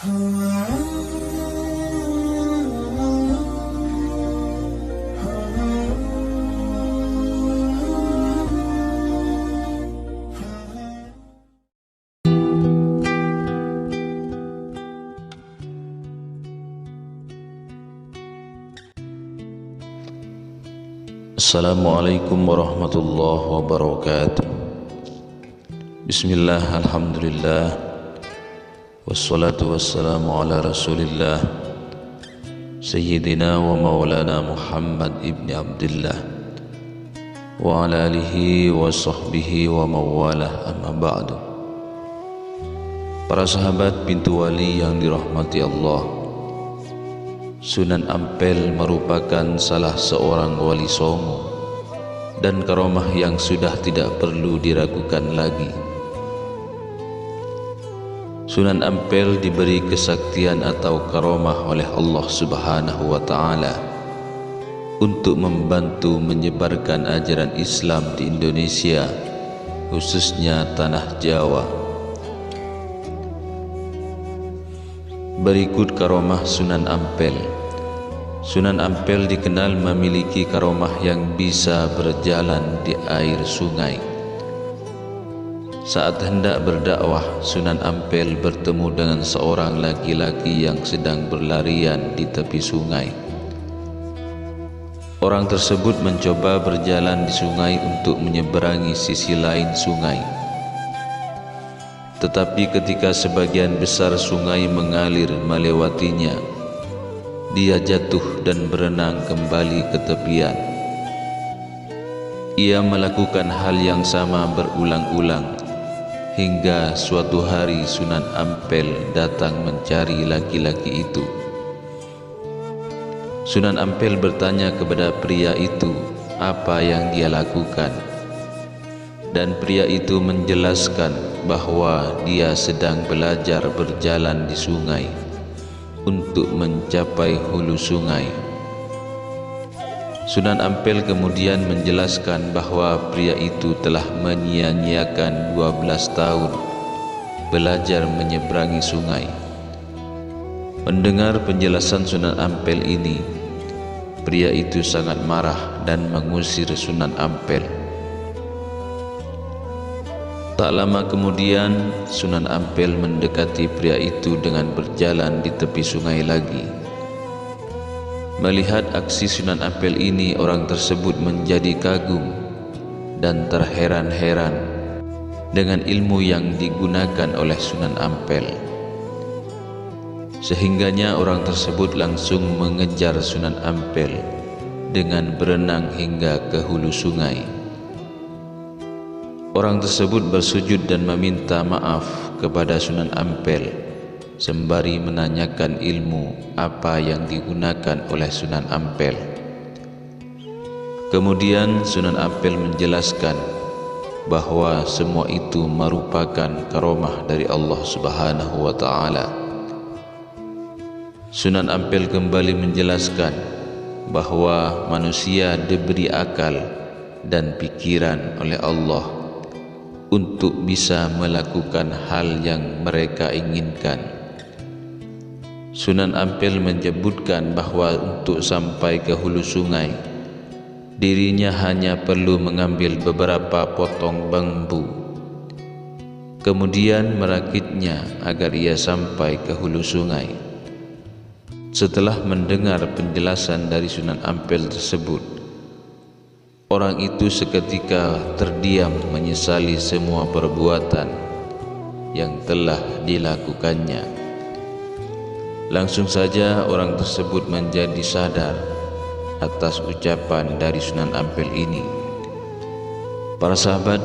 Assalamualaikum warahmatullahi wabarakatuh. Bismillah, alhamdulillah, wassalatu wassalamu ala rasulillah Sayyidina wa maulana Muhammad ibn Abdullah wa ala alihi wa sahbihi wa mawalah, amma ba'du. Para sahabat pintu wali yang dirahmati Allah, Sunan Ampel merupakan salah seorang wali songo dan karomah yang sudah tidak perlu diragukan lagi. Sunan Ampel diberi kesaktian atau karomah oleh Allah Subhanahu wa Ta'ala untuk membantu menyebarkan ajaran Islam di Indonesia, khususnya tanah Jawa. Berikut karomah Sunan Ampel. Sunan Ampel dikenal memiliki karomah yang bisa berjalan di air sungai. Saat hendak berdakwah, Sunan Ampel bertemu dengan seorang laki-laki yang sedang berlarian di tepi sungai. Orang tersebut mencoba berjalan di sungai untuk menyeberangi sisi lain sungai. Tetapi ketika sebagian besar sungai mengalir melewatinya, dia jatuh dan berenang kembali ke tepian. Ia melakukan hal yang sama berulang-ulang hingga suatu hari Sunan Ampel datang mencari laki-laki itu. Sunan Ampel bertanya kepada pria itu apa yang dia lakukan, dan pria itu menjelaskan bahwa dia sedang belajar berjalan di sungai untuk mencapai hulu sungai. Sunan Ampel kemudian menjelaskan bahwa pria itu telah menyia-nyiakan 12 tahun belajar menyeberangi sungai. Mendengar penjelasan Sunan Ampel ini, pria itu sangat marah dan mengusir Sunan Ampel. Tak lama kemudian, Sunan Ampel mendekati pria itu dengan berjalan di tepi sungai lagi. Melihat aksi Sunan Ampel ini, orang tersebut menjadi kagum dan terheran-heran dengan ilmu yang digunakan oleh Sunan Ampel. Sehingganya orang tersebut langsung mengejar Sunan Ampel dengan berenang hingga ke hulu sungai. Orang tersebut bersujud dan meminta maaf kepada Sunan Ampel sembari menanyakan ilmu apa yang digunakan oleh Sunan Ampel. Kemudian Sunan Ampel menjelaskan bahwa semua itu merupakan karomah dari Allah Subhanahu wa Ta'ala. Sunan Ampel kembali menjelaskan bahwa manusia diberi akal dan pikiran oleh Allah untuk bisa melakukan hal yang mereka inginkan. Sunan Ampel menyebutkan bahwa untuk sampai ke hulu sungai, dirinya hanya perlu mengambil beberapa potong bambu, kemudian merakitnya agar ia sampai ke hulu sungai. Setelah mendengar penjelasan dari Sunan Ampel tersebut, orang itu seketika terdiam menyesali semua perbuatan yang telah dilakukannya. Langsung saja orang tersebut menjadi sadar atas ucapan dari Sunan Ampel ini. Para sahabat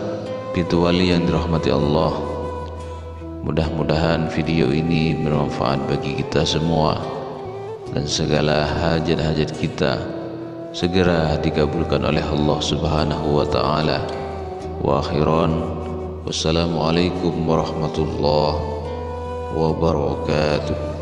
pintu wali yang dirahmati Allah, mudah-mudahan video ini bermanfaat bagi kita semua dan segala hajat-hajat kita segera dikabulkan oleh Allah Subhanahu wa Ta'ala. Wa akhiran, wassalamualaikum warahmatullahi wabarakatuh.